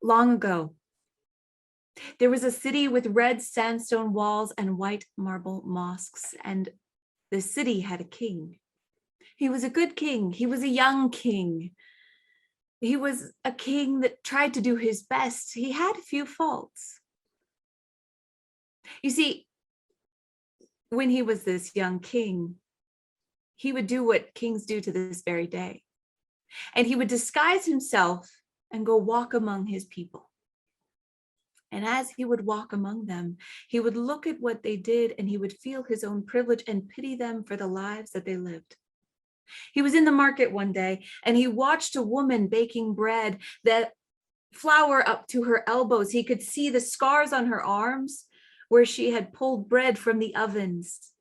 Long ago, there was a city with red sandstone walls and white marble mosques, and the city had a king. He was a good king. He was a young king. He was a king that tried to do his best. He had a few faults. You see, when he was this young king, he would do what kings do to this very day. And he would disguise himself and go walk among his people. And as he would walk among them, he would look at what they did and he would feel his own privilege and pity them for the lives that they lived. He was in the market one day and he watched a woman baking bread, that flour up to her elbows. He could see the scars on her arms where she had pulled bread from the ovens.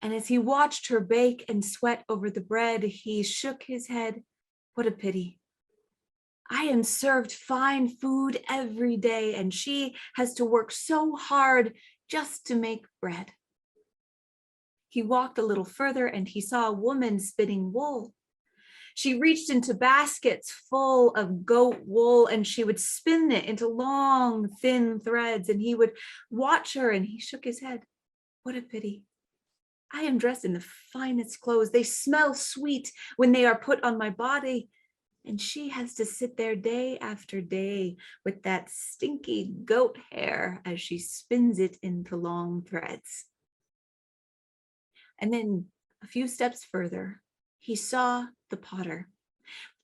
And as he watched her bake and sweat over the bread, he shook his head. What a pity. I am served fine food every day, and she has to work so hard just to make bread. He walked a little further and he saw a woman spinning wool. She reached into baskets full of goat wool and she would spin it into long, thin threads, and he would watch her and he shook his head. What a pity. I am dressed in the finest clothes. They smell sweet when they are put on my body. And she has to sit there day after day with that stinky goat hair as she spins it into long threads. And then a few steps further, he saw the potter.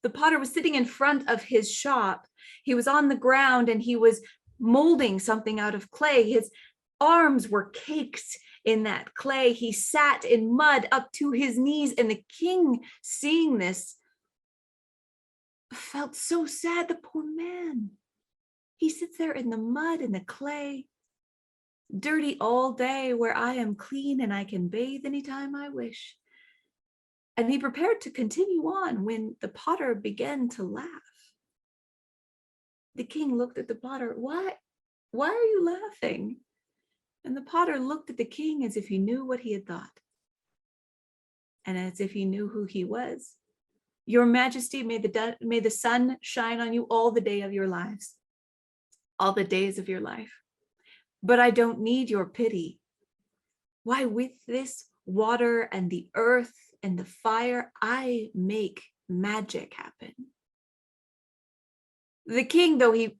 The potter was sitting in front of his shop. He was on the ground and he was molding something out of clay. His arms were caked in that clay. He sat in mud up to his knees, and the king, seeing this, felt so sad. The poor man. He sits there in the mud and the clay, dirty all day, where I am clean and I can bathe anytime I wish. And he prepared to continue on when the potter began to laugh. The king looked at the potter. Why are you laughing? And the potter looked at the king as if he knew what he had thought, and as if he knew who he was. Your Majesty, may the sun shine on you all the day of your lives, all the days of your life. But I don't need your pity. Why, with this water and the earth and the fire, I make magic happen. The king, though he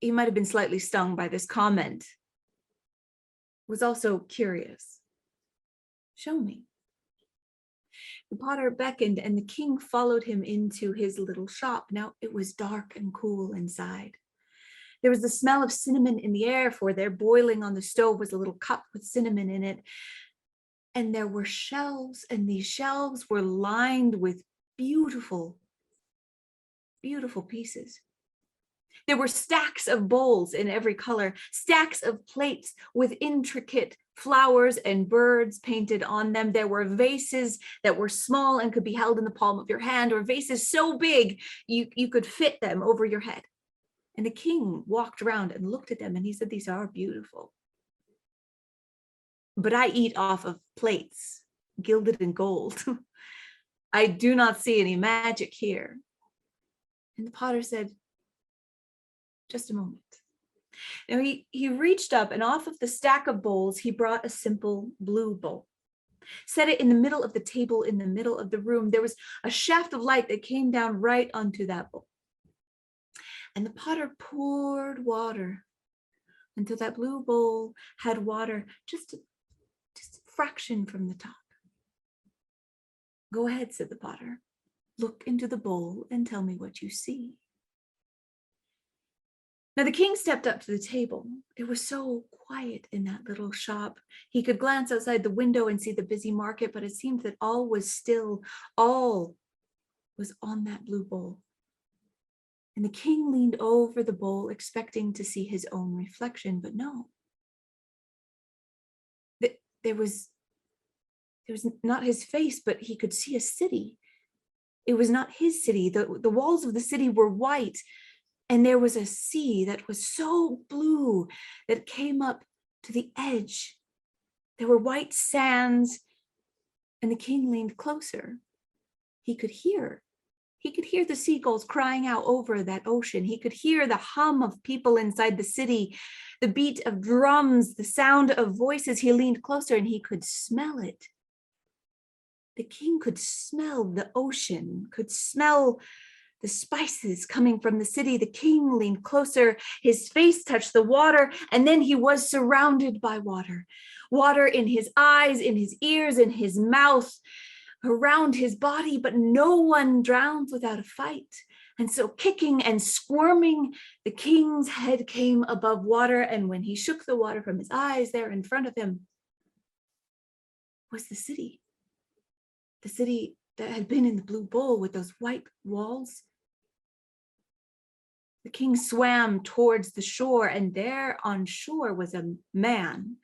might have been slightly stung by this comment, was also curious. Show me. The potter beckoned and the king followed him into his little shop. Now it was dark and cool inside. There was the smell of cinnamon in the air, for there boiling on the stove was a little cup with cinnamon in it. And there were shelves, and these shelves were lined with beautiful, beautiful pieces. There were stacks of bowls in every color, stacks of plates with intricate flowers and birds painted on them. There were vases that were small and could be held in the palm of your hand, or vases so big you could fit them over your head. And the king walked around and looked at them and he said, these are beautiful. But I eat off of plates gilded in gold. I do not see any magic here. And the potter said, just a moment. Now he reached up and off of the stack of bowls, he brought a simple blue bowl. Set it in the middle of the table, in the middle of the room. There was a shaft of light that came down right onto that bowl. And the potter poured water until that blue bowl had water just a fraction from the top. Go ahead, said the potter. Look into the bowl and tell me what you see. Now the king stepped up to the table. It was so quiet in that little shop. He could glance outside the window and see the busy market, but it seemed that all was still. All was on that blue bowl. And the king leaned over the bowl, expecting to see his own reflection, but no. There was not his face, but he could see a city. It was not his city. The walls of the city were white. And there was a sea that was so blue that came up to the edge. There were white sands, and the king leaned closer. He could hear He could hear the seagulls crying out over that ocean. He could hear the hum of people inside the city, the beat of drums, the sound of voices. He leaned closer and he could smell it. The king could smell the ocean, could smell the spices coming from the city. The king leaned closer, his face touched the water, and then he was surrounded by water. Water in his eyes, in his ears, in his mouth, around his body, but no one drowns without a fight. And so kicking and squirming, the king's head came above water, and when he shook the water from his eyes, there in front of him was the city that had been in the blue bowl with those white walls. The king swam towards the shore, and there on shore was a man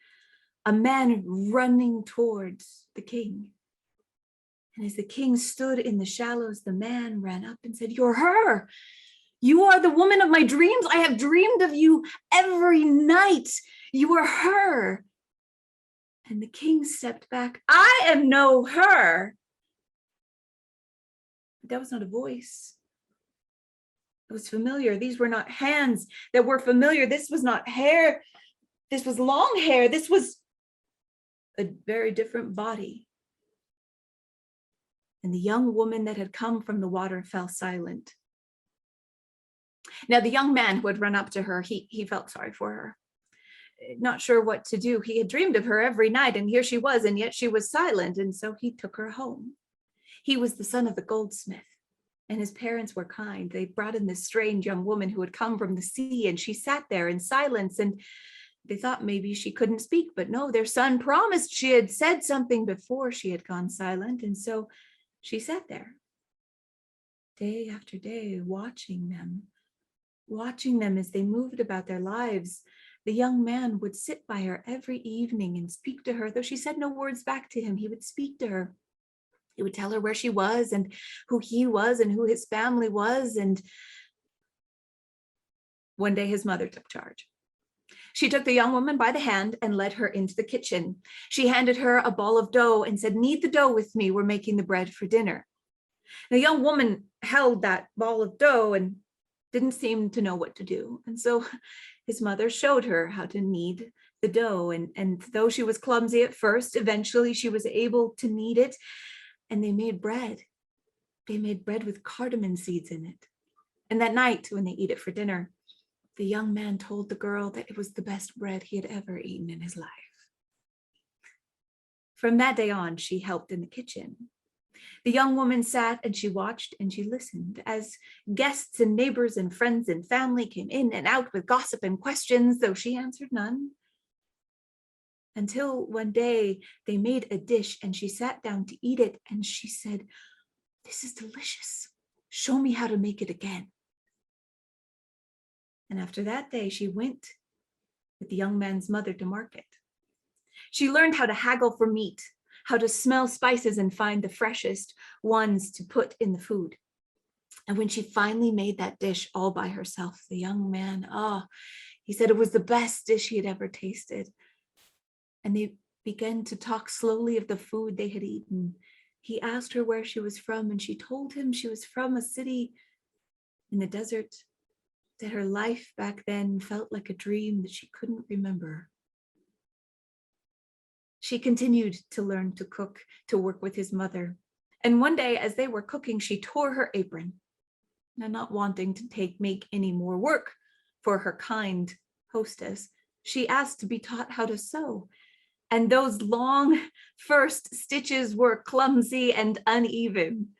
running towards the king. And as the king stood in the shallows, the man ran up and said, "You're her. You are the woman of my dreams. I have dreamed of you every night. You are her." And the king stepped back. "I am no her." But that was not a voice. It was familiar. These were not hands that were familiar. This was not hair. This was long hair. This was a very different body. And the young woman that had come from the water fell silent. Now, the young man who had run up to her, he felt sorry for her. Not sure what to do. He had dreamed of her every night, and here she was, and yet she was silent, and so he took her home. He was the son of the goldsmith, and his parents were kind. They brought in this strange young woman who had come from the sea, and she sat there in silence, and they thought maybe she couldn't speak, but no, their son promised she had said something before she had gone silent, and so she sat there day after day, watching them as they moved about their lives. The young man would sit by her every evening and speak to her. Though she said no words back to him, he would speak to her. He would tell her where she was and who he was and who his family was. And one day his mother took charge. She took the young woman by the hand and led her into the kitchen. She handed her a ball of dough and said, "Knead the dough with me. We're making the bread for dinner." The young woman held that ball of dough and didn't seem to know what to do. And so his mother showed her how to knead the dough. And though she was clumsy at first, eventually she was able to knead it. And they made bread. They made bread with cardamom seeds in it. And that night, when they eat it for dinner, the young man told the girl that it was the best bread he had ever eaten in his life. From that day on, she helped in the kitchen. The young woman sat and she watched and she listened as guests and neighbors and friends and family came in and out with gossip and questions, though she answered none. Until one day they made a dish and she sat down to eat it and she said, "This is delicious. Show me how to make it again." And after that day, she went with the young man's mother to market. She learned how to haggle for meat, how to smell spices and find the freshest ones to put in the food. And when she finally made that dish all by herself, the young man, he said it was the best dish he had ever tasted. And they began to talk slowly of the food they had eaten. He asked her where she was from, and she told him she was from a city in the desert, that her life back then felt like a dream that she couldn't remember. She continued to learn to cook, to work with his mother. And one day, as they were cooking, she tore her apron. Now, not wanting to make any more work for her kind hostess, she asked to be taught how to sew. And those long first stitches were clumsy and uneven.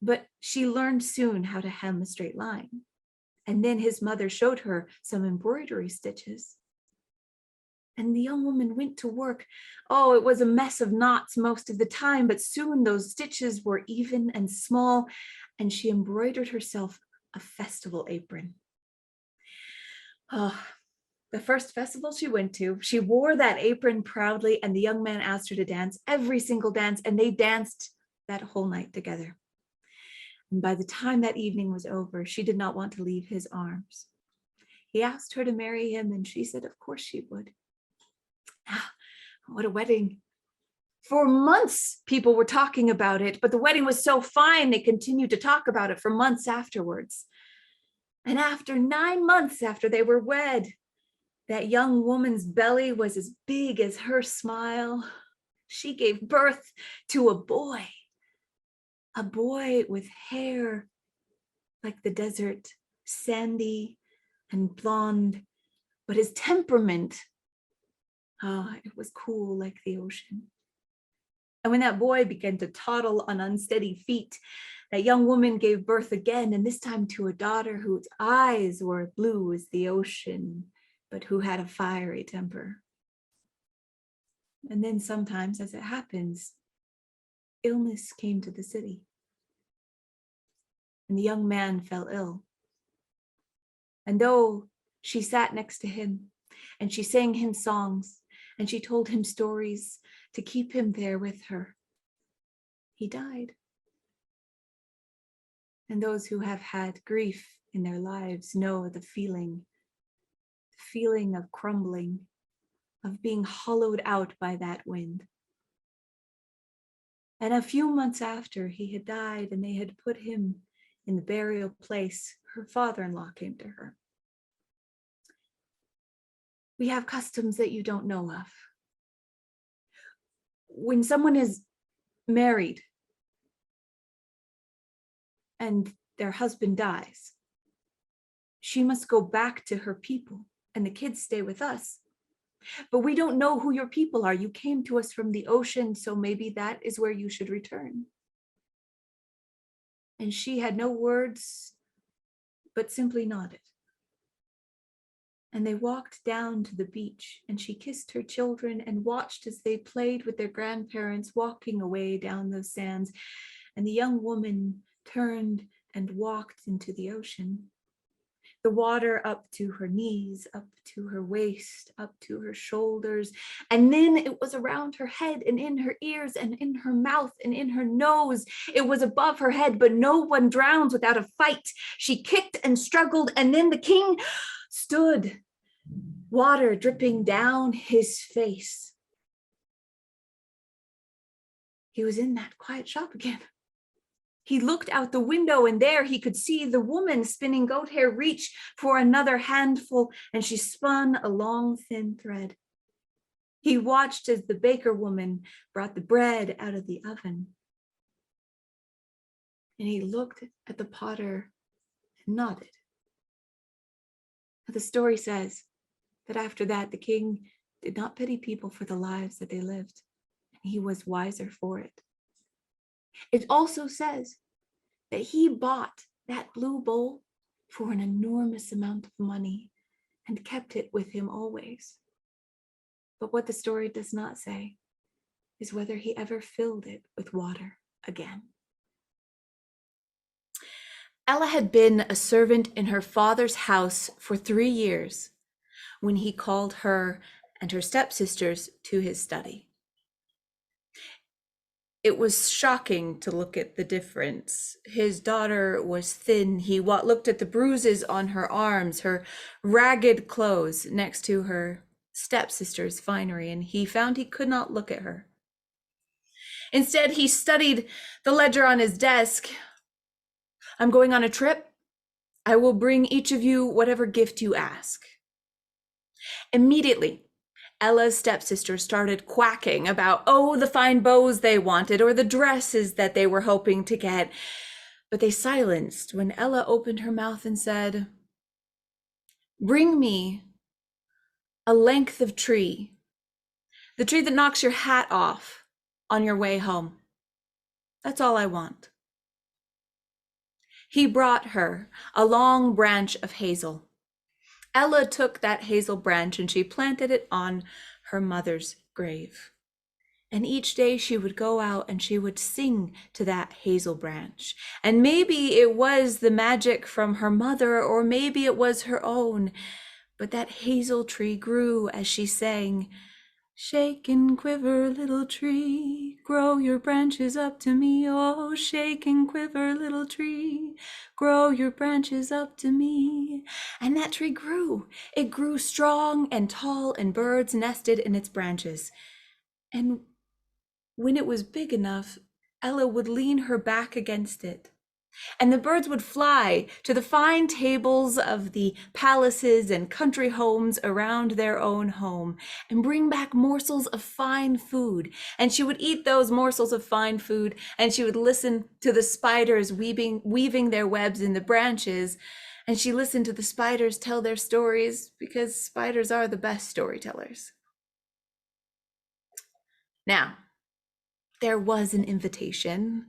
But she learned soon how to hem a straight line. And then his mother showed her some embroidery stitches. And the young woman went to work. Oh, it was a mess of knots most of the time, but soon those stitches were even and small, and she embroidered herself a festival apron. Oh, the first festival she went to, she wore that apron proudly, and the young man asked her to dance every single dance, and they danced that whole night together. And by the time that evening was over, she did not want to leave his arms. He asked her to marry him, and she said, of course she would. Ah, what a wedding. For months, people were talking about it, but the wedding was so fine, they continued to talk about it for months afterwards. And after 9 months after they were wed, that young woman's belly was as big as her smile. She gave birth to a boy with hair like the desert, sandy and blonde, but his temperament, it was cool like the ocean. And when that boy began to toddle on unsteady feet, that young woman gave birth again, and this time to a daughter whose eyes were blue as the ocean, but who had a fiery temper. And then sometimes, as it happens, illness came to the city. And the young man fell ill. And though she sat next to him, and she sang him songs, and she told him stories to keep him there with her, he died. And those who have had grief in their lives know the feeling of crumbling, of being hollowed out by that wind. And a few months after he had died and they had put him in the burial place, her father-in-law came to her. We have customs that you don't know of. When someone is married and their husband dies, she must go back to her people and the kids stay with us. But we don't know who your people are. You came to us from the ocean, so maybe that is where you should return. And she had no words, but simply nodded. And they walked down to the beach, and she kissed her children and watched as they played with their grandparents walking away down those sands. And the young woman turned and walked into the ocean. The water up to her knees, up to her waist, up to her shoulders. And then it was around her head and in her ears and in her mouth and in her nose. It was above her head, but no one drowns without a fight. She kicked and struggled, and then the king stood, water dripping down his face. He was in that quiet shop again. He looked out the window, and there he could see the woman spinning goat hair reach for another handful, and she spun a long, thin thread. He watched as the baker woman brought the bread out of the oven. And he looked at the potter and nodded. The story says that after that, the king did not pity people for the lives that they lived, and he was wiser for it. It also says that he bought that blue bowl for an enormous amount of money and kept it with him always. But what the story does not say is whether he ever filled it with water again. Ella had been a servant in her father's house for 3 years when he called her and her stepsisters to his study. It was shocking to look at the difference. His daughter was thin. He looked at the bruises on her arms, her ragged clothes next to her stepsister's finery, and he found he could not look at her. Instead, he studied the ledger on his desk. I'm going on a trip. I will bring each of you whatever gift you ask. Immediately, Ella's stepsister started quacking about, the fine bows they wanted or the dresses that they were hoping to get. But they silenced when Ella opened her mouth and said, bring me a length of tree, the tree that knocks your hat off on your way home. That's all I want. He brought her a long branch of hazel. Ella took that hazel branch and she planted it on her mother's grave. And each day she would go out and she would sing to that hazel branch. And maybe it was the magic from her mother, or maybe it was her own. But that hazel tree grew as she sang, shake and quiver, little tree, grow your branches up to me. Oh, shake and quiver, little tree, grow your branches up to me. And that tree grew. It grew strong and tall, and birds nested in its branches. And When it was big enough, Ella would lean her back against it, and the birds would fly to the fine tables of the palaces and country homes around their own home and bring back morsels of fine food. And she would eat those morsels of fine food, and she would listen to the spiders weaving their webs in the branches. And she listened to the spiders tell their stories, because spiders are the best storytellers. Now, there was an invitation.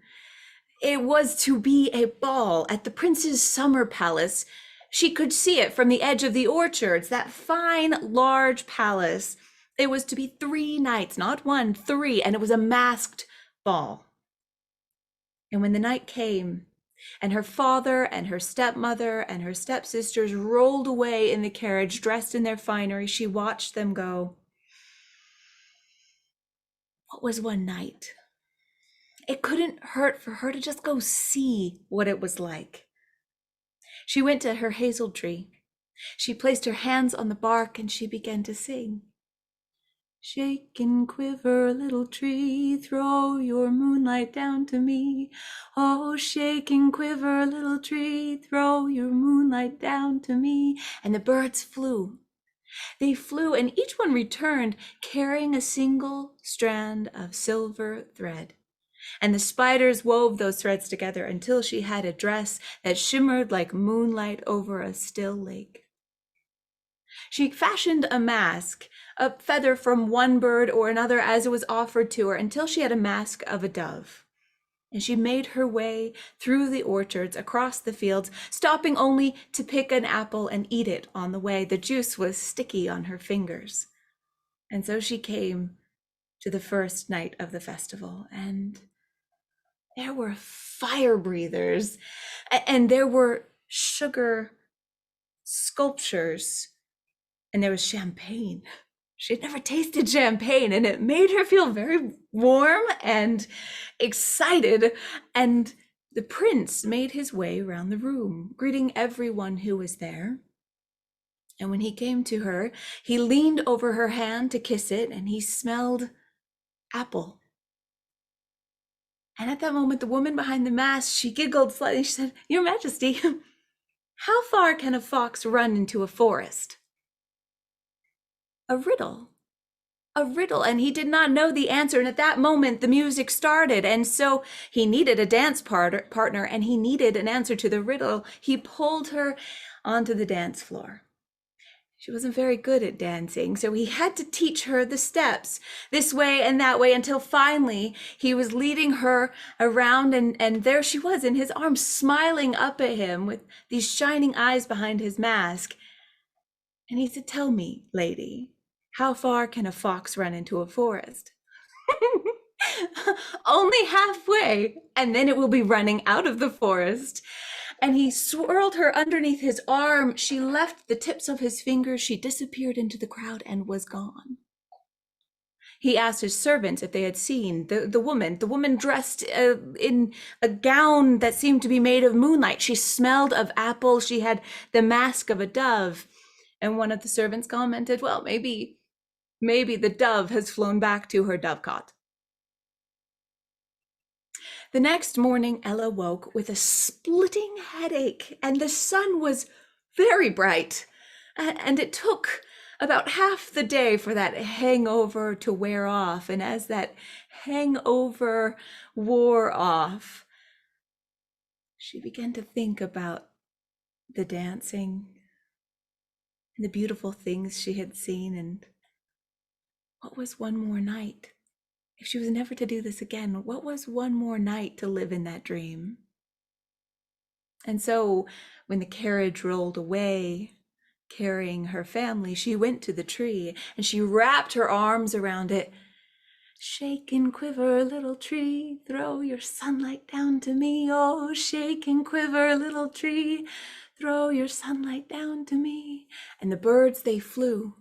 It was to be a ball at the prince's summer palace. She could see it from the edge of the orchards, that fine, large palace. It was to be 3 nights, not 1, 3, and it was a masked ball. And when the night came, and her father and her stepmother and her stepsisters rolled away in the carriage dressed in their finery, she watched them go. What was one night? It couldn't hurt for her to just go see what it was like. She went to her hazel tree. She placed her hands on the bark and she began to sing. Shake and quiver, little tree, throw your moonlight down to me. Oh, shake and quiver, little tree, throw your moonlight down to me. And the birds flew. They flew, and each one returned carrying a single strand of silver thread. And the spiders wove those threads together until she had a dress that shimmered like moonlight over a still lake. She fashioned a mask, a feather from one bird or another as it was offered to her, until she had a mask of a dove. And she made her way through the orchards, across the fields, stopping only to pick an apple and eat it on the way. The juice was sticky on her fingers. And so she came to the first night of the festival, and there were fire breathers, and there were sugar sculptures, and there was champagne. She'd never tasted champagne, and it made her feel very warm and excited. And the prince made his way around the room, greeting everyone who was there. And when he came to her, he leaned over her hand to kiss it, and he smelled apple. And at that moment, the woman behind the mask, she giggled slightly. She said, "Your Majesty, how far can a fox run into a forest?" A riddle. A riddle, and he did not know the answer. And at that moment, the music started. And so he needed a dance partner, and he needed an answer to the riddle. He pulled her onto the dance floor. She wasn't very good at dancing, so he had to teach her the steps this way and that way, until finally he was leading her around, and there she was in his arms, smiling up at him with these shining eyes behind his mask. And he said, "Tell me, lady, how far can a fox run into a forest?" "Only halfway, and then it will be running out of the forest." And he swirled her underneath his arm. She left the tips of his fingers. She disappeared into the crowd and was gone. He asked his servants if they had seen the woman dressed in a gown that seemed to be made of moonlight. She smelled of apple. She had the mask of a dove. And one of the servants commented, "Well, maybe the dove has flown back to her dovecot." The next morning, Ella woke with a splitting headache, and the sun was very bright. And it took about half the day for that hangover to wear off. And as that hangover wore off, she began to think about the dancing and the beautiful things she had seen. And what was one more night? If she was never to do this again, what was one more night to live in that dream? And so when the carriage rolled away, carrying her family, she went to the tree and she wrapped her arms around it. "Shake and quiver, little tree, throw your sunlight down to me. Oh, shake and quiver, little tree, throw your sunlight down to me." And the birds, they flew.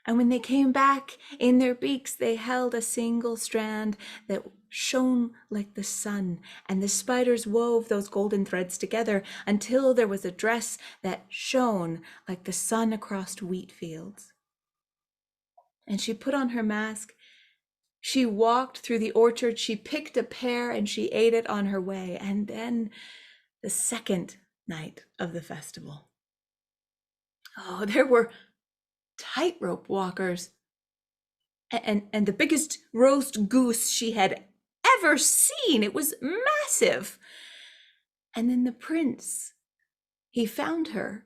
And when they came back, in their beaks they held a single strand that shone like the sun. And the spiders wove those golden threads together until there was a dress that shone like the sun across wheat fields. And she put on her mask. She walked through the orchard, she picked a pear, and she ate it on her way. And then the second night of the festival. Oh, there were tightrope walkers and the biggest roast goose she had ever seen. It was massive. And then the prince, he found her.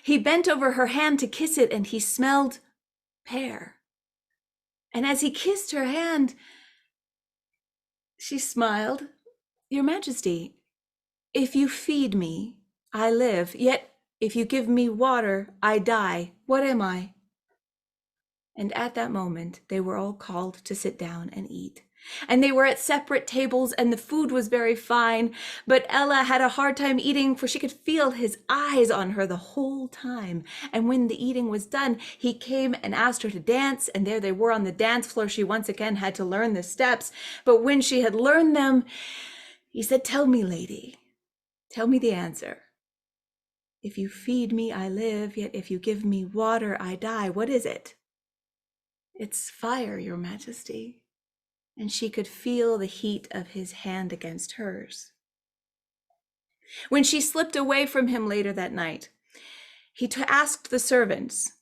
He bent over her hand to kiss it, and he smelled pear. And as he kissed her hand, she smiled. Your Majesty, if you feed me, I live. Yet if you give me water, I die. What am I? And at that moment, they were all called to sit down and eat. And they were at separate tables, and the food was very fine. But Ella had a hard time eating, for she could feel his eyes on her the whole time. And when the eating was done, he came and asked her to dance. And there they were on the dance floor. She once again had to learn the steps. But when she had learned them, he said, "Tell me, lady, tell me the answer. If you feed me, I live. Yet if you give me water, I die. What is it?" "It's fire, Your Majesty." And she could feel the heat of his hand against hers. When she slipped away from him later that night, he asked the servants,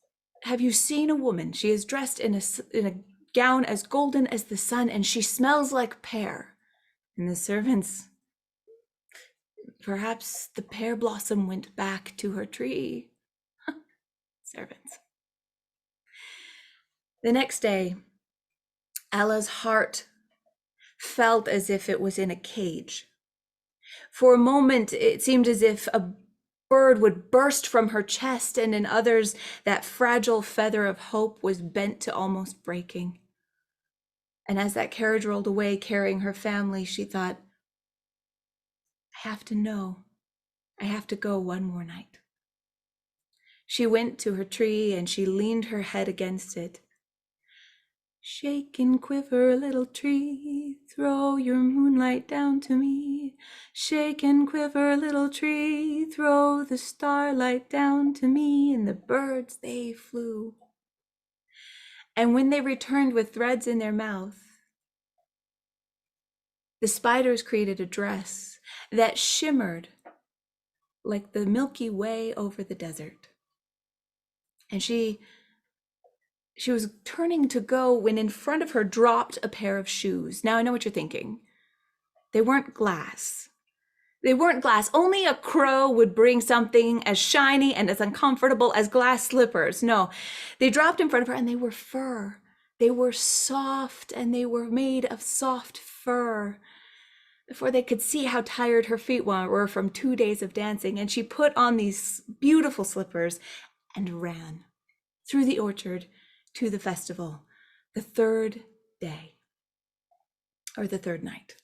"Have you seen a woman? She is dressed in a gown as golden as the sun, and she smells like pear." And the servants, "Perhaps the pear blossom went back to her tree." Servants. The next day, Ella's heart felt as if it was in a cage. For a moment, it seemed as if a bird would burst from her chest, and in others, that fragile feather of hope was bent to almost breaking. And as that carriage rolled away, carrying her family, she thought, "I have to know. I have to go one more night." She went to her tree, and she leaned her head against it. "Shake and quiver, little tree, throw your moonlight down to me. Shake and quiver, little tree, throw the starlight down to me." And the birds, they flew. And when they returned with threads in their mouth, the spiders created a dress that shimmered like the Milky Way over the desert. And she was turning to go when in front of her dropped a pair of shoes. Now I know what you're thinking. They weren't glass. They weren't glass. Only a crow would bring something as shiny and as uncomfortable as glass slippers. No, they dropped in front of her, and they were fur. They were soft, and they were made of soft fur. Before they could see how tired her feet were from 2 days of dancing, and she put on these beautiful slippers and ran through the orchard to the festival, the third day, or the third night.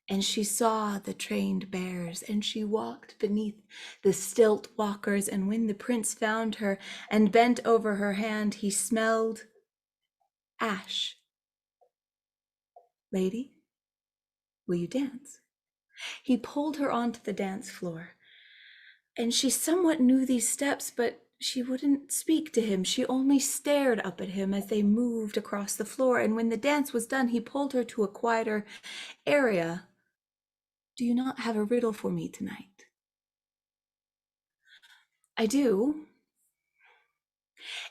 And she saw the trained bears, and she walked beneath the stilt walkers. And when the prince found her and bent over her hand, he smelled ash. "Lady, will you dance?" He pulled her onto the dance floor, and she somewhat knew these steps, but she wouldn't speak to him. She only stared up at him as they moved across the floor. And when the dance was done, he pulled her to a quieter area. "Do you not have a riddle for me tonight?" "I do.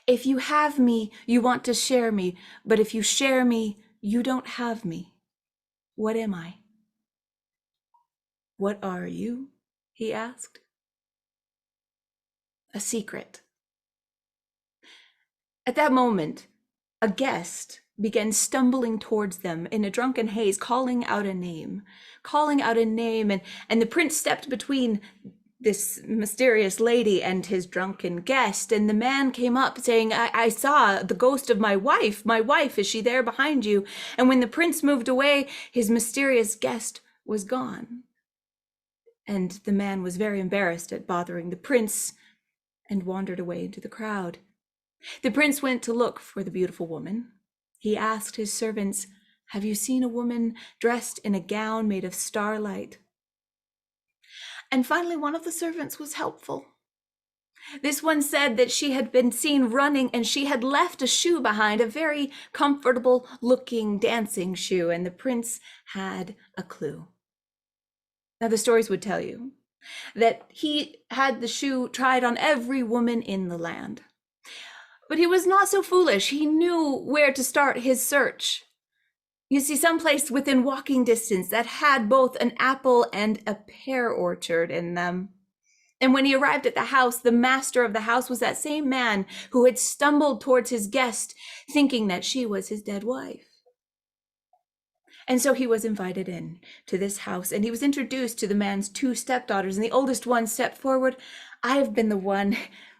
If you have me, you want to share me. But if you share me, you don't have me. What am I?" "What are you?" he asked. "A secret." At that moment, a guest began stumbling towards them in a drunken haze, calling out a name, and the prince stepped between this mysterious lady and his drunken guest. And the man came up saying, I saw the ghost of my wife. My wife, is she there behind you?" And when the prince moved away, his mysterious guest was gone. And the man was very embarrassed at bothering the prince and wandered away into the crowd. The prince went to look for the beautiful woman. He asked his servants, "Have you seen a woman dressed in a gown made of starlight?" And finally, one of the servants was helpful. This one said that she had been seen running and she had left a shoe behind, a very comfortable looking dancing shoe, and the prince had a clue. Now, the stories would tell you that he had the shoe tried on every woman in the land. But he was not so foolish. He knew where to start his search. You see, someplace within walking distance that had both an apple and a pear orchard in them. And when he arrived at the house, the master of the house was that same man who had stumbled towards his guest, thinking that she was his dead wife. And so he was invited in to this house, and he was introduced to the man's two stepdaughters, and the oldest one stepped forward. I have been the one.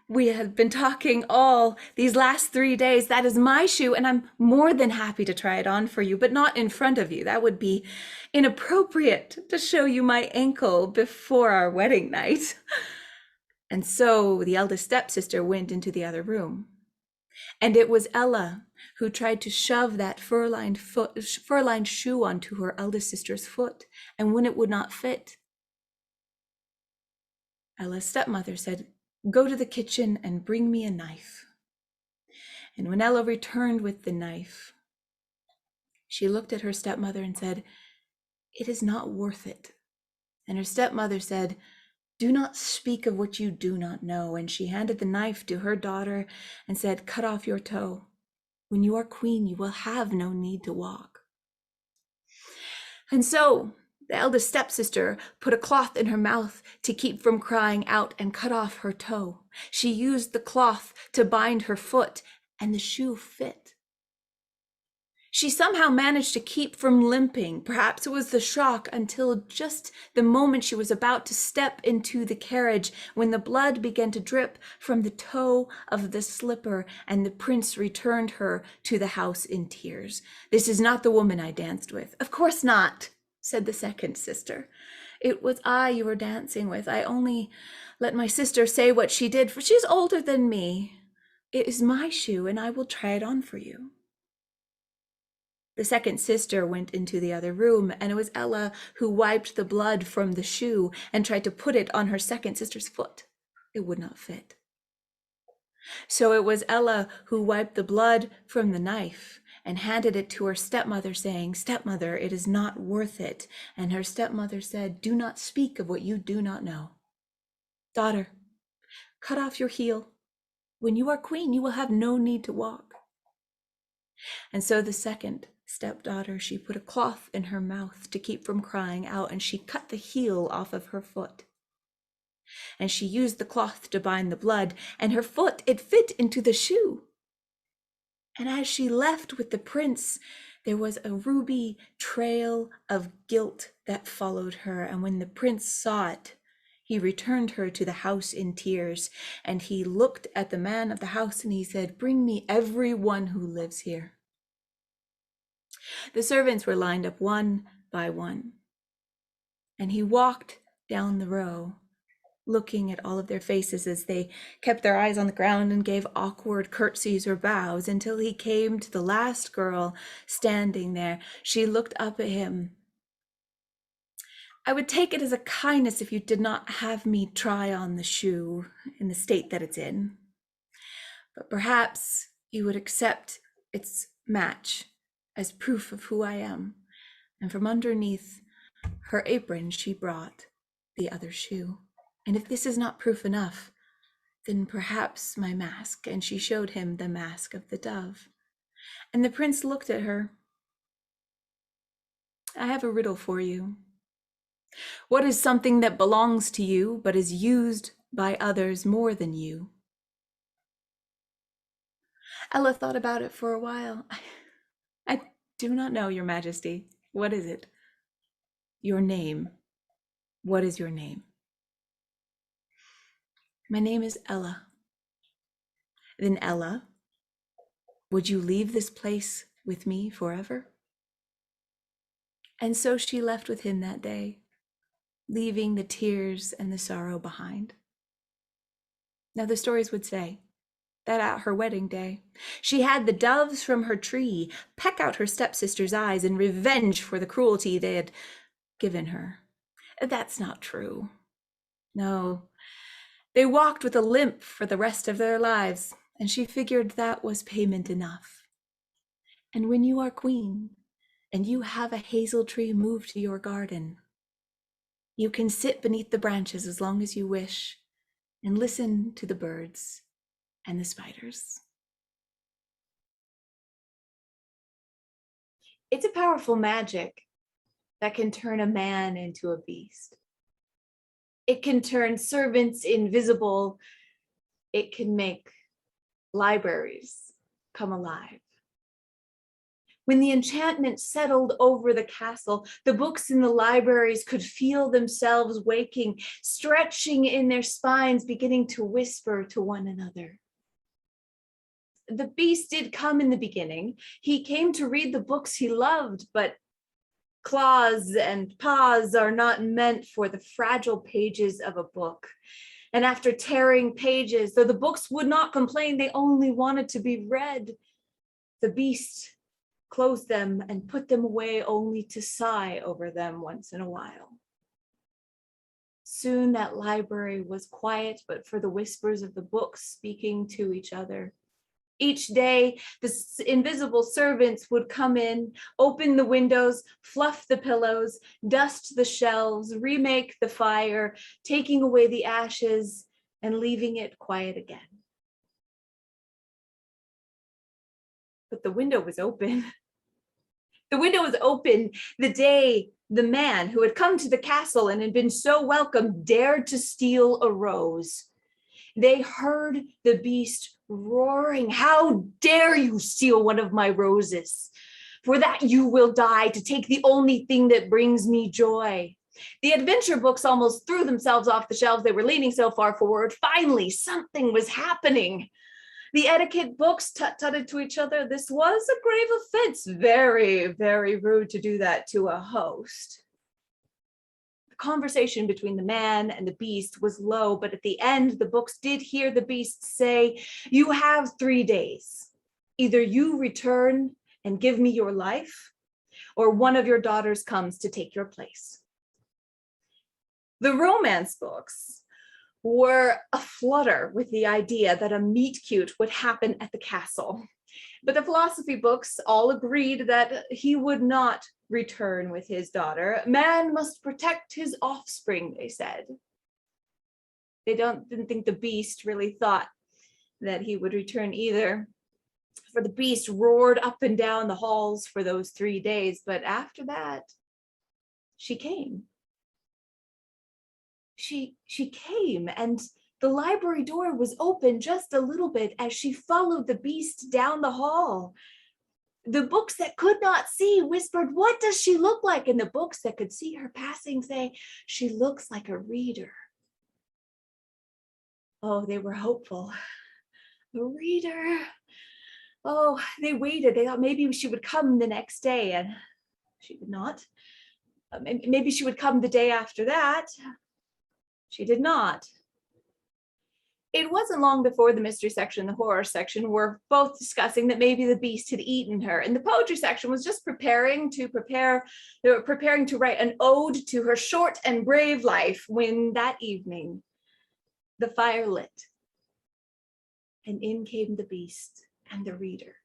We have been talking all these last 3 days. That is my shoe, and I'm more than happy to try it on for you, but not in front of you. That would be inappropriate to show you my ankle before our wedding night. And so the eldest stepsister went into the other room. And it was Ella who tried to shove that fur-lined shoe onto her eldest sister's foot. And when it would not fit, Ella's stepmother said, "Go to the kitchen and bring me a knife." And when Ella returned with the knife, she looked at her stepmother and said, "It is not worth it." And her stepmother said, "Do not speak of what you do not know." And she handed the knife to her daughter and said, "Cut off your toe. When you are queen, you will have no need to walk." And so the eldest stepsister put a cloth in her mouth to keep from crying out and cut off her toe. She used the cloth to bind her foot, and the shoe fit. She somehow managed to keep from limping. Perhaps it was the shock, until just the moment she was about to step into the carriage, when the blood began to drip from the toe of the slipper, and the prince returned her to the house in tears. "This is not the woman I danced with." "Of course not," said the second sister. "It was I you were dancing with. I only let my sister say what she did, for she's older than me. It is my shoe, and I will try it on for you." The second sister went into the other room, and it was Ella who wiped the blood from the shoe and tried to put it on her second sister's foot. It would not fit. So it was Ella who wiped the blood from the knife and handed it to her stepmother, saying, "Stepmother, it is not worth it." And her stepmother said, "Do not speak of what you do not know. Daughter, cut off your heel. When you are queen, you will have no need to walk." And so the second stepdaughter, she put a cloth in her mouth to keep from crying out, and she cut the heel off of her foot. And she used the cloth to bind the blood, and her foot, it fit into the shoe. And as she left with the prince, there was a ruby trail of guilt that followed her. And when the prince saw it, he returned her to the house in tears. And he looked at the man of the house and he said, "Bring me everyone who lives here." The servants were lined up one by one, and he walked down the row, looking at all of their faces as they kept their eyes on the ground and gave awkward curtsies or bows, until he came to the last girl standing there. She looked up at him. "I would take it as a kindness if you did not have me try on the shoe in the state that it's in. But perhaps you would accept its match as proof of who I am." And from underneath her apron, she brought the other shoe. "And if this is not proof enough, then perhaps my mask." And she showed him the mask of the dove. And the prince looked at her. "I have a riddle for you. What is something that belongs to you, but is used by others more than you?" Ella thought about it for a while. "I do not know, Your Majesty. What is it?" "Your name. What is your name?" "My name is Ella." "Then Ella, would you leave this place with me forever?" And so she left with him that day, leaving the tears and the sorrow behind. Now the stories would say that at her wedding day, she had the doves from her tree peck out her stepsister's eyes in revenge for the cruelty they had given her. That's not true. No, They walked with a limp for the rest of their lives, and she figured that was payment enough. And when you are queen, and you have a hazel tree moved to your garden, you can sit beneath the branches as long as you wish and listen to the birds and the spiders. It's a powerful magic that can turn a man into a beast. It can turn servants invisible. It can make libraries come alive. When the enchantment settled over the castle, the books in the libraries could feel themselves waking, stretching in their spines, beginning to whisper to one another. The beast did come in the beginning. He came to read the books he loved, but claws and paws are not meant for the fragile pages of a book. And after tearing pages, though the books would not complain, they only wanted to be read. The beast closed them and put them away only to sigh over them once in a while. Soon that library was quiet, but for the whispers of the books speaking to each other. Each day, the invisible servants would come in, open the windows, fluff the pillows, dust the shelves, remake the fire, taking away the ashes and leaving it quiet again. But the window was open. The window was open the day the man who had come to the castle and had been so welcome dared to steal a rose. They heard the beast roaring, "How dare you steal one of my roses? For that you will die, to take the only thing that brings me joy." The adventure books almost threw themselves off the shelves. They were leaning so far forward. Finally, something was happening. The etiquette books tut-tutted to each other. This was a grave offense. Very, very rude to do that to a host. The conversation between the man and the beast was low, but at the end, the books did hear the beast say, "You have 3 days. Either you return and give me your life, or one of your daughters comes to take your place." The romance books were aflutter with the idea that a meet cute would happen at the castle. But the philosophy books all agreed that he would not return with his daughter. Man must protect his offspring, they said. They didn't think the beast really thought that he would return either. For the beast roared up and down the halls for those 3 days, but after that, she came. She came, and the library door was open just a little bit as she followed the beast down the hall. The books that could not see whispered, "What does she look like?" And the books that could see her passing say, "She looks like a reader." Oh, they were hopeful. A reader. Oh, they waited. They thought maybe she would come the next day, and she did not. Maybe she would come the day after that. She did not. It wasn't long before the mystery section and the horror section were both discussing that maybe the beast had eaten her. And the poetry section was just preparing to write an ode to her short and brave life when that evening the fire lit and in came the beast and the reader.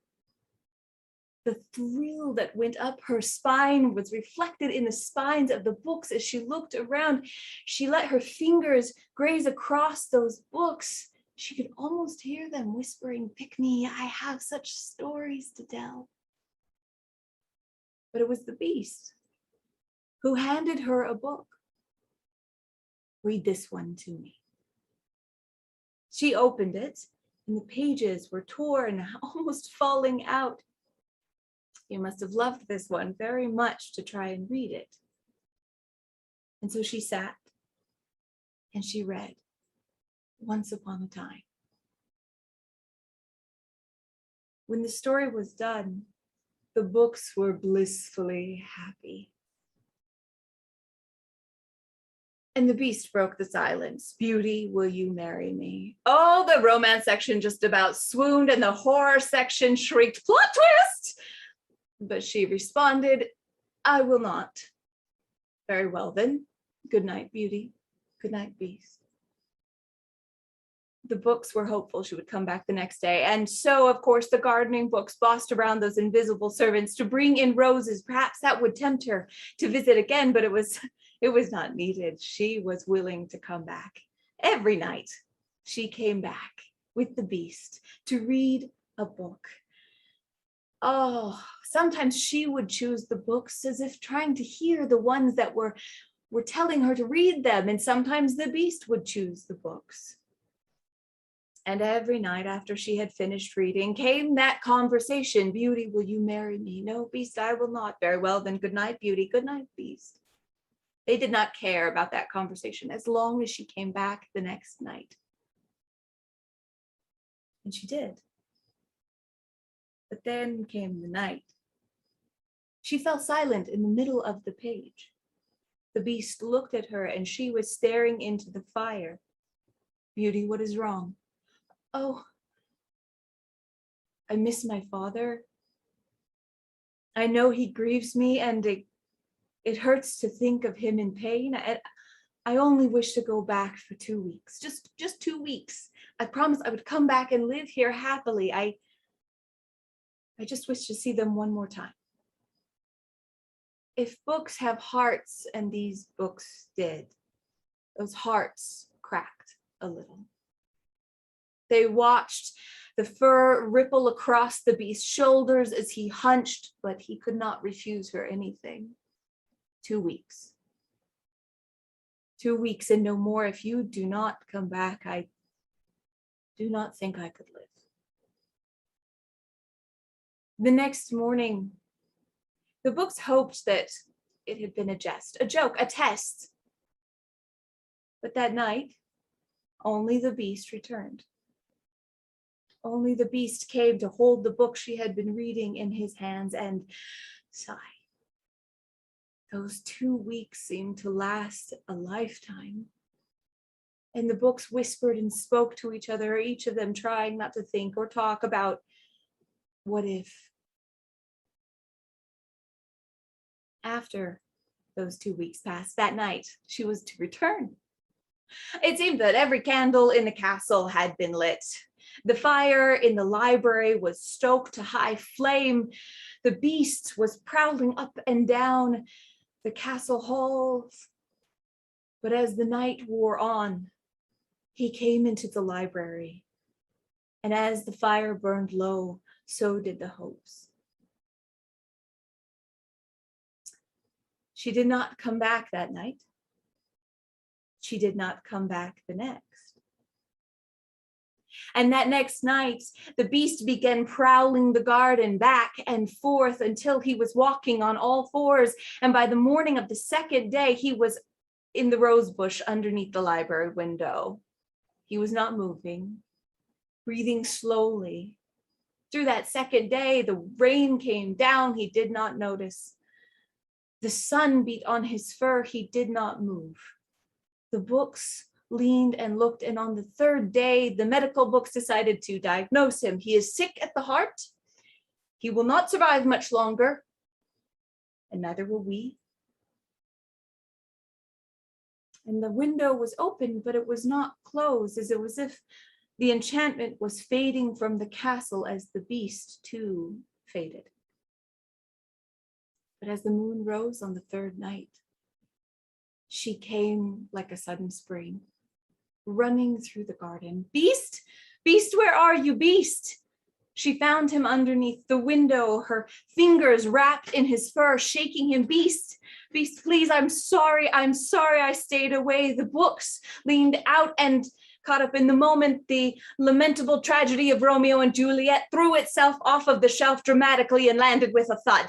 The thrill that went up her spine was reflected in the spines of the books as she looked around. She let her fingers graze across those books. She could almost hear them whispering, "Pick me, I have such stories to tell." But it was the beast who handed her a book. "Read this one to me." She opened it, and the pages were torn, almost falling out. You must have loved this one very much to try and read it. And so she sat and she read Once Upon a Time. When the story was done, the books were blissfully happy. And the beast broke the silence. "Beauty, will you marry me?" Oh, the romance section just about swooned, and the horror section shrieked, "Plot twist!" But she responded, "I will not." "Very well then. Good night, beauty. Good night, beast." The books were hopeful she would come back the next day. And so, of course, the gardening books bossed around those invisible servants to bring in roses. Perhaps that would tempt her to visit again, but it was not needed. She was willing to come back. Every night, she came back with the beast to read a book. Oh, sometimes she would choose the books as if trying to hear the ones that were telling her to read them, and sometimes the beast would choose the books. And every night after she had finished reading came that conversation. Beauty, will you marry me? No, Beast, I will not. Very well, then good night, Beauty. Good night, Beast. They did not care about that conversation as long as she came back the next night. And she did. But then came the night. She fell silent in the middle of the page. The beast looked at her and she was staring into the fire. Beauty, what is wrong? Oh, I miss my father. I know he grieves me and it hurts to think of him in pain. I only wish to go back for 2 weeks, just 2 weeks. I promised I would come back and live here happily. I just wish to see them one more time. If books have hearts, and these books did, those hearts cracked a little. They watched the fur ripple across the beast's shoulders as he hunched, but he could not refuse her anything. 2 weeks. 2 weeks and no more. If you do not come back, I do not think I could live. The next morning, the books hoped that it had been a jest, a joke, a test. But that night, only the beast returned. Only the beast came to hold the book she had been reading in his hands and sigh. Those 2 weeks seemed to last a lifetime. And the books whispered and spoke to each other, each of them trying not to think or talk about what if. After those 2 weeks passed, that night she was to return. It seemed that every candle in the castle had been lit. The fire in the library was stoked to high flame. The beast was prowling up and down the castle halls. But as the night wore on, he came into the library. And as the fire burned low, so did the hopes. She did not come back that night. She did not come back the next. And that next night, the beast began prowling the garden back and forth until he was walking on all fours. And by the morning of the second day, he was in the rose bush underneath the library window. He was not moving, breathing slowly. Through that second day, the rain came down. He did not notice. The sun beat on his fur. He did not move. The books leaned and looked, and on the third day, the medical books decided to diagnose him. He is sick at the heart. He will not survive much longer, and neither will we. And the window was open, but it was not closed, as it was if the enchantment was fading from the castle as the beast too faded. But as the moon rose on the third night, she came like a sudden spring, running through the garden. Beast, Beast, where are you, Beast? She found him underneath the window, her fingers wrapped in his fur, shaking him. Beast, Beast, please, I'm sorry I stayed away. The books leaned out and caught up in the moment. The lamentable tragedy of Romeo and Juliet threw itself off of the shelf dramatically and landed with a thud.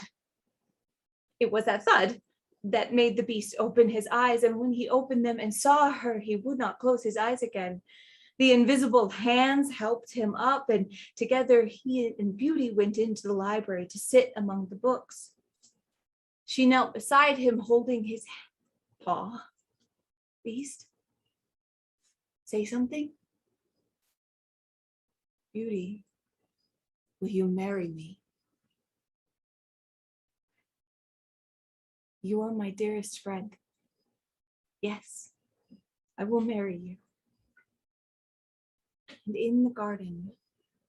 It was that thud that made the beast open his eyes, and when he opened them and saw her, he would not close his eyes again. The invisible hands helped him up, and together he and Beauty went into the library to sit among the books. She knelt beside him, holding his paw. Beast, say something. Beauty, will you marry me? You are my dearest friend. Yes, I will marry you. And in the garden,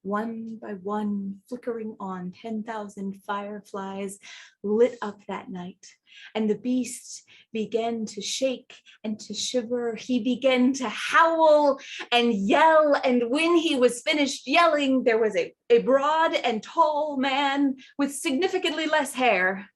one by one, flickering on, 10,000 fireflies lit up that night. And the beast began to shake and to shiver. He began to howl and yell. And when he was finished yelling, there was a broad and tall man with significantly less hair.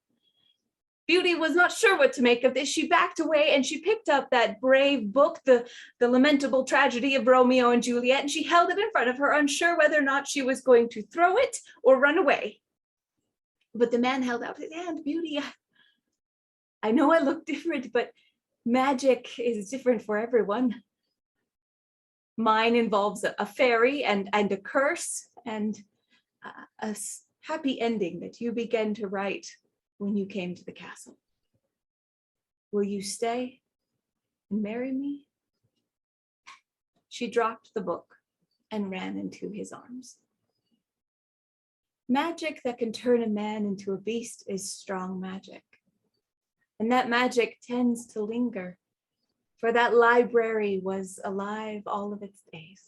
Beauty was not sure what to make of this. She backed away and she picked up that brave book, the lamentable tragedy of Romeo and Juliet, and she held it in front of her, unsure whether or not she was going to throw it or run away. But the man held out his hand. Beauty, I know I look different, but magic is different for everyone. Mine involves a fairy and a curse and a happy ending that you began to write when you came to the castle. Will you stay and marry me? She dropped the book and ran into his arms. Magic that can turn a man into a beast is strong magic. And that magic tends to linger, for that library was alive all of its days.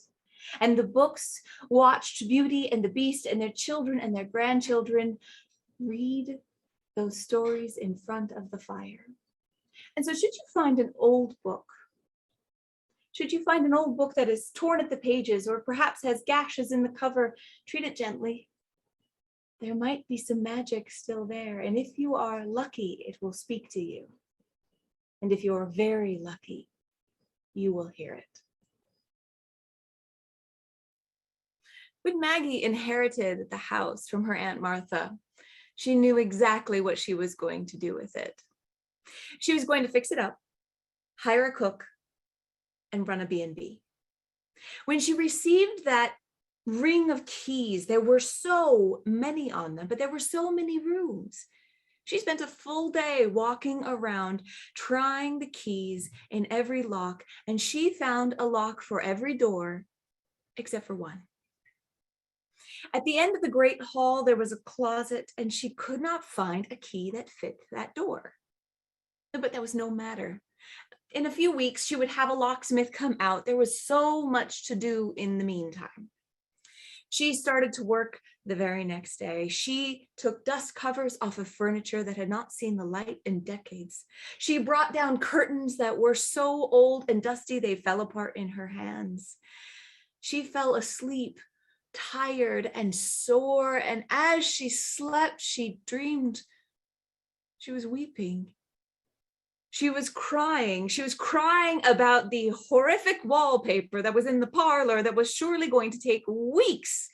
And the books watched Beauty and the Beast and their children and their grandchildren read those stories in front of the fire. And so should you find an old book, should you find an old book that is torn at the pages or perhaps has gashes in the cover, treat it gently. There might be some magic still there. And if you are lucky, it will speak to you. And if you're very lucky, you will hear it. When Maggie inherited the house from her Aunt Martha, she knew exactly what she was going to do with it. She was going to fix it up, hire a cook, and run a B&B. When she received that ring of keys, there were so many on them, but there were so many rooms. She spent a full day walking around, trying the keys in every lock, and she found a lock for every door except for one. At the end of the great hall, there was a closet, and she could not find a key that fit that door. But that was no matter. In a few weeks, she would have a locksmith come out. There was so much to do in the meantime. She started to work the very next day. She took dust covers off of furniture that had not seen the light in decades. She brought down curtains that were so old and dusty they fell apart in her hands. She fell asleep, tired and sore, and as she slept, she dreamed she was weeping. She was crying. She was crying about the horrific wallpaper that was in the parlor that was surely going to take weeks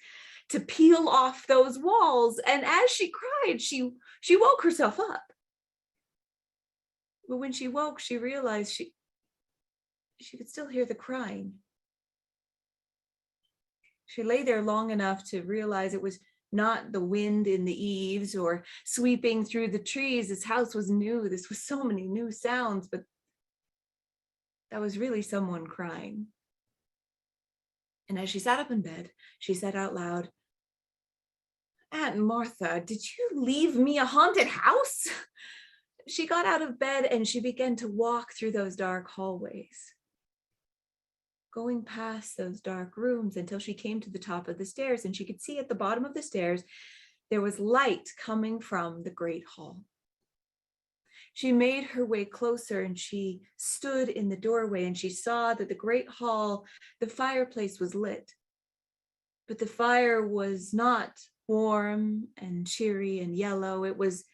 to peel off those walls. And as she cried, she woke herself up. But when she woke, she realized she could still hear the crying. She lay there long enough to realize it was not the wind in the eaves or sweeping through the trees. This house was new. This was so many new sounds, but that was really someone crying. And as she sat up in bed, she said out loud, "Aunt Martha, did you leave me a haunted house?" She got out of bed and she began to walk through those dark hallways, going past those dark rooms until she came to the top of the stairs, and she could see at the bottom of the stairs there was light coming from the great hall. She made her way closer and she stood in the doorway, and she saw that the great hall, the fireplace was lit, but the fire was not warm and cheery and yellow. It was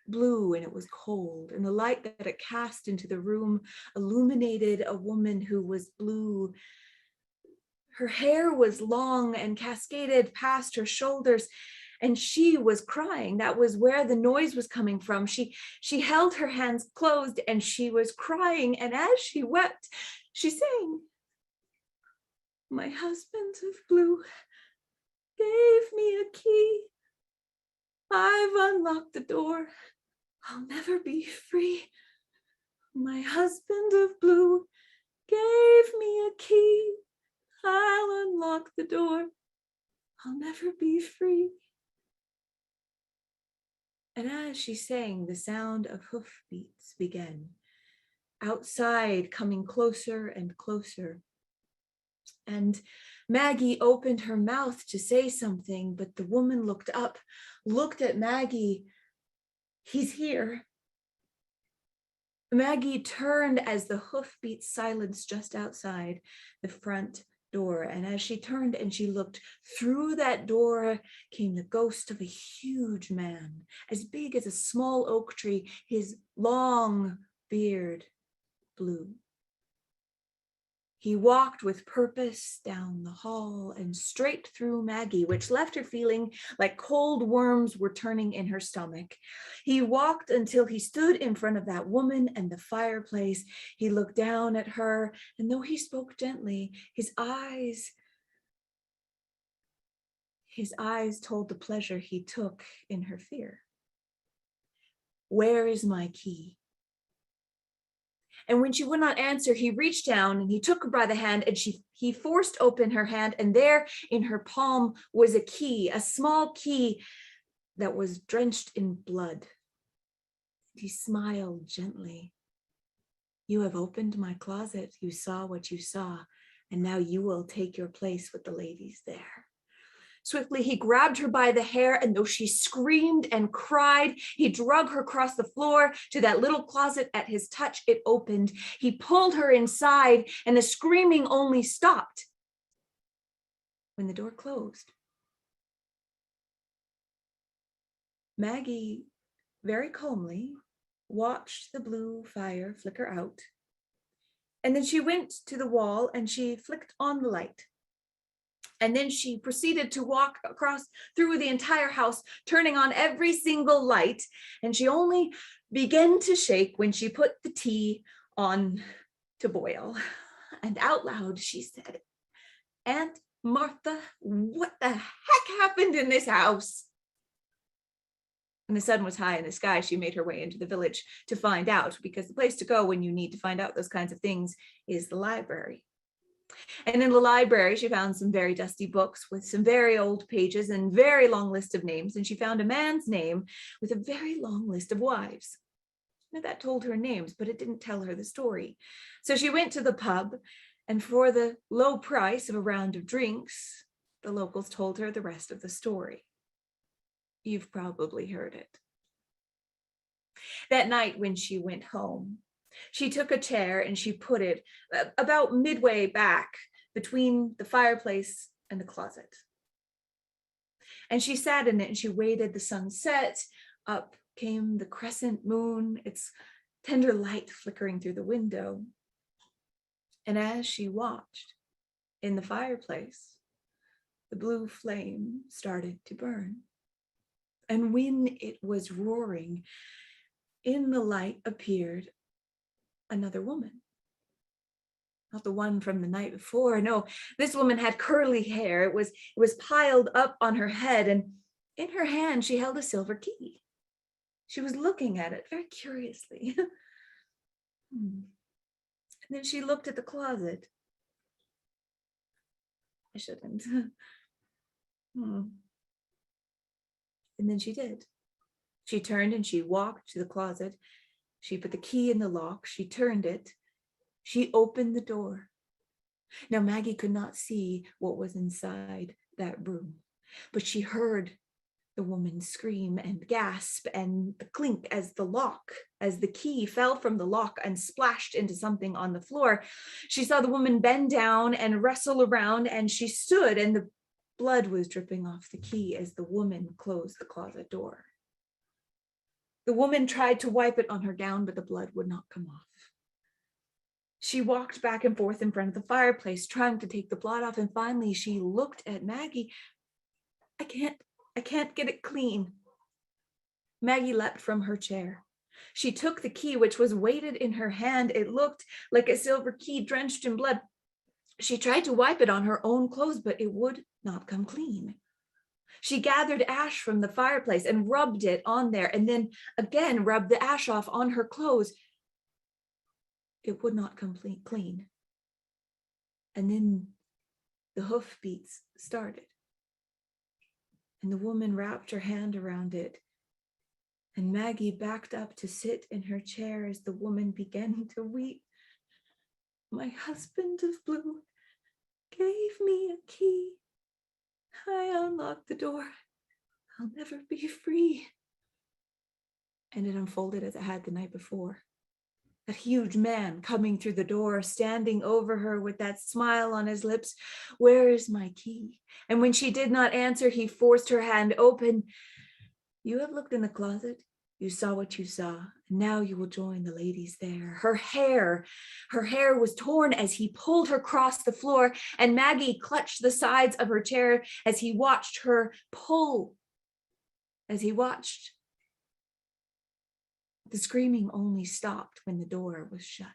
blue and it was cold, and the light that it cast into the room illuminated a woman who was blue. Her hair was long and cascaded past her shoulders, and she was crying. That was where the noise was coming from. She held her hands closed and she was crying, and as she wept, she sang, "My husband of blue gave me a key. I've unlocked the door. I'll never be free. My husband of blue gave me a key. I'll unlock the door. I'll never be free." And as she sang, the sound of hoofbeats began. Outside, coming closer and closer. And Maggie opened her mouth to say something, but the woman looked up, looked at Maggie. He's here. Maggie turned as the hoofbeats silenced just outside the front door. And as she turned and she looked through that door, came the ghost of a huge man, as big as a small oak tree, his long beard blue. He walked with purpose down the hall and straight through Maggie, which left her feeling like cold worms were turning in her stomach. He walked until he stood in front of that woman and the fireplace. He looked down at her, and though he spoke gently, his eyes told the pleasure he took in her fear. "Where is my key?" And when she would not answer, he reached down and he took her by the hand, and he forced open her hand, and there in her palm was a key, a small key that was drenched in blood. He smiled gently. "You have opened my closet, you saw what you saw, and now you will take your place with the ladies there." Swiftly, he grabbed her by the hair, and though she screamed and cried, he drug her across the floor to that little closet. At his touch, it opened. He pulled her inside, and the screaming only stopped when the door closed. Maggie very calmly watched the blue fire flicker out, and then she went to the wall and she flicked on the light. And then she proceeded to walk across through the entire house, turning on every single light. And she only began to shake when she put the tea on to boil. And out loud, she said, "Aunt Martha, what the heck happened in this house?" And the sun was high in the sky. She made her way into the village to find out, because the place to go when you need to find out those kinds of things is the library. And in the library, she found some very dusty books with some very old pages and very long list of names. And she found a man's name with a very long list of wives. Now, that told her names, but it didn't tell her the story. So she went to the pub, and for the low price of a round of drinks, the locals told her the rest of the story. You've probably heard it. That night when she went home, she took a chair and she put it about midway back between the fireplace and the closet. And she sat in it and she waited the sunset. Up came the crescent moon, its tender light flickering through the window. And as she watched in the fireplace, the blue flame started to burn. And when it was roaring, in the light appeared another woman. Not the one from the night before. No, this woman had curly hair. It was piled up on her head, and in her hand she held a silver key. She was looking at it very curiously. And then she looked at the closet. I shouldn't. And then she did. She turned and she walked to the closet. She put the key in the lock. She turned it. She opened the door. Now, Maggie could not see what was inside that room, but she heard the woman scream and gasp and the clink as the key fell from the lock and splashed into something on the floor. She saw the woman bend down and wrestle around, and she stood, and the blood was dripping off the key as the woman closed the closet door. The woman tried to wipe it on her gown, but the blood would not come off. She walked back and forth in front of the fireplace, trying to take the blood off, and finally she looked at Maggie. I can't get it clean." Maggie leapt from her chair. She took the key, which was weighted in her hand. It looked like a silver key drenched in blood. She tried to wipe it on her own clothes, but it would not come clean. She gathered ash from the fireplace and rubbed it on there, and then again rubbed the ash off on her clothes. It would not come clean. And then the hoofbeats started, and the woman wrapped her hand around it, and Maggie backed up to sit in her chair as the woman began to weep. "My husband of blue gave me a key. I unlocked the door. I'll never be free. And it unfolded as it had the night before. That huge man coming through the door, standing over her with that smile on his lips. Where is my key? And when she did not answer, he forced her hand open. You have looked in the closet. You saw what you saw. Now you will join the ladies there. Her hair was torn as he pulled her across the floor, and Maggie clutched the sides of her chair as he watched her pull. As he watched, the screaming only stopped when the door was shut.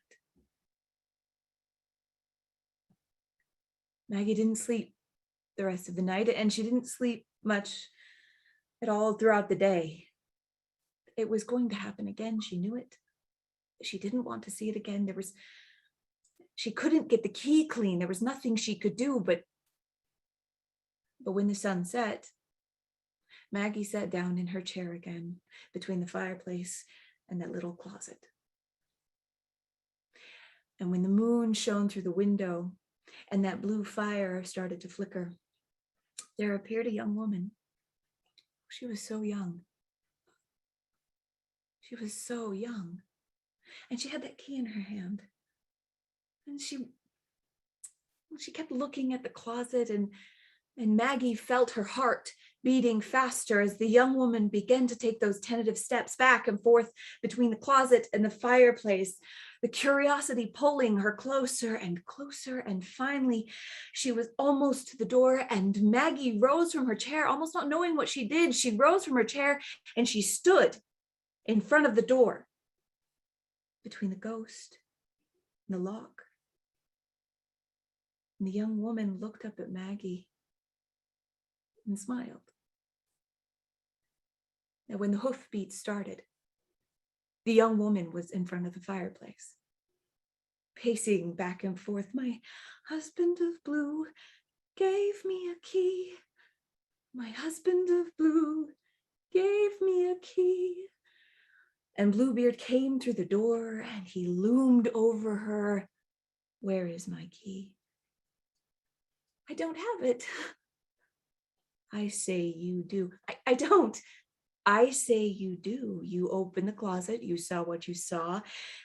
Maggie didn't sleep the rest of the night, and she didn't sleep much at all throughout the day. It was going to happen again. She knew it. She didn't want to see it again. She couldn't get the key clean. There was nothing she could do, but when the sun set, Maggie sat down in her chair again between the fireplace and that little closet. And when the moon shone through the window and that blue fire started to flicker, there appeared a young woman. She was so young. She was so young. And she had that key in her hand. And she kept looking at the closet, and Maggie felt her heart beating faster as the young woman began to take those tentative steps back and forth between the closet and the fireplace, the curiosity pulling her closer and closer. And finally, she was almost to the door, and Maggie rose from her chair, almost not knowing what she did. She rose from her chair and she stood in front of the door between the ghost and the lock. And the young woman looked up at Maggie and smiled. Now, when the hoofbeats started, the young woman was in front of the fireplace, pacing back and forth. My husband of blue gave me a key. My husband of blue gave me a key. And Bluebeard came through the door and he loomed over her. Where is my key? I don't have it. I say you do. I don't. I say you do. You opened the closet, you saw what you saw,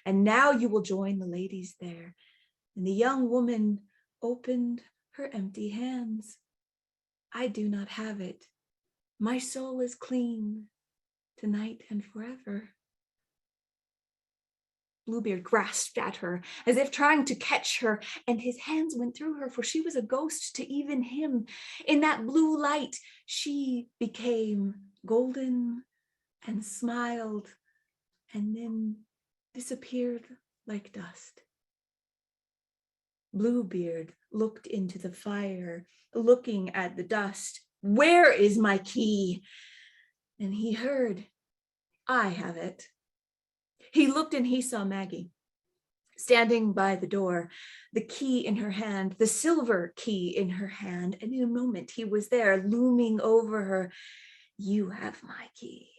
and now you will join the ladies there. And the young woman opened her empty hands. I do not have it. My soul is clean tonight and forever. Bluebeard grasped at her as if trying to catch her, and his hands went through her, for she was a ghost to even him. In that blue light, she became golden and smiled and then disappeared like dust. Bluebeard looked into the fire, looking at the dust. Where is my key? And he heard, I have it. He looked and he saw Maggie standing by the door, the key in her hand, the silver key in her hand. And in a moment he was there looming over her. You have my key.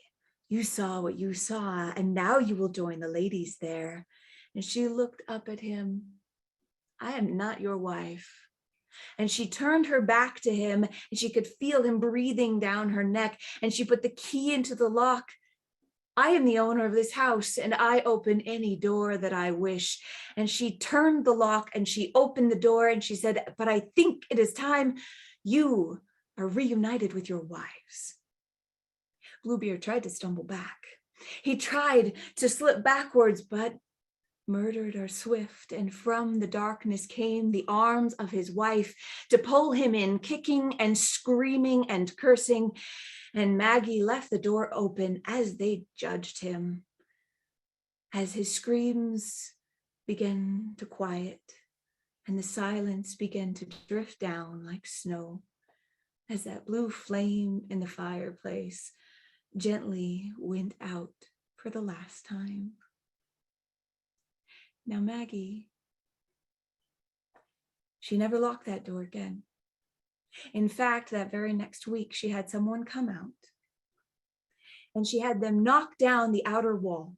You saw what you saw, and now you will join the ladies there. And she looked up at him. I am not your wife. And she turned her back to him, and she could feel him breathing down her neck, and she put the key into the lock. I am the owner of this house, and I open any door that I wish. And she turned the lock and she opened the door and she said, but I think it is time you are reunited with your wives. Bluebeard tried to stumble back. He tried to slip backwards, but murdered are swift, and from the darkness came the arms of his wife to pull him in, kicking and screaming and cursing. And Maggie left the door open as they judged him. As his screams began to quiet and the silence began to drift down like snow, as that blue flame in the fireplace gently went out for the last time. Now Maggie, she never locked that door again. In fact, that very next week, she had someone come out and she had them knock down the outer wall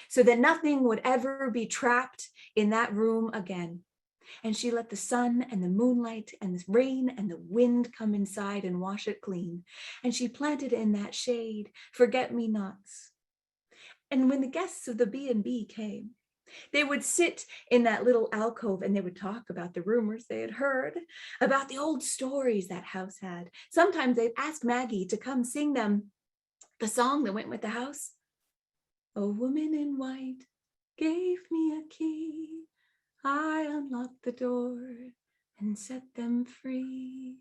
so that nothing would ever be trapped in that room again. And she let the sun and the moonlight and the rain and the wind come inside and wash it clean. And she planted in that shade forget-me-nots. And when the guests of the B&B came, they would sit in that little alcove and they would talk about the rumors they had heard, about the old stories that house had. Sometimes they'd ask Maggie to come sing them the song that went with the house. A woman in white gave me a key. I unlocked the door and set them free.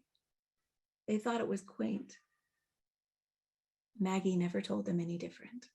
They thought it was quaint. Maggie never told them any different.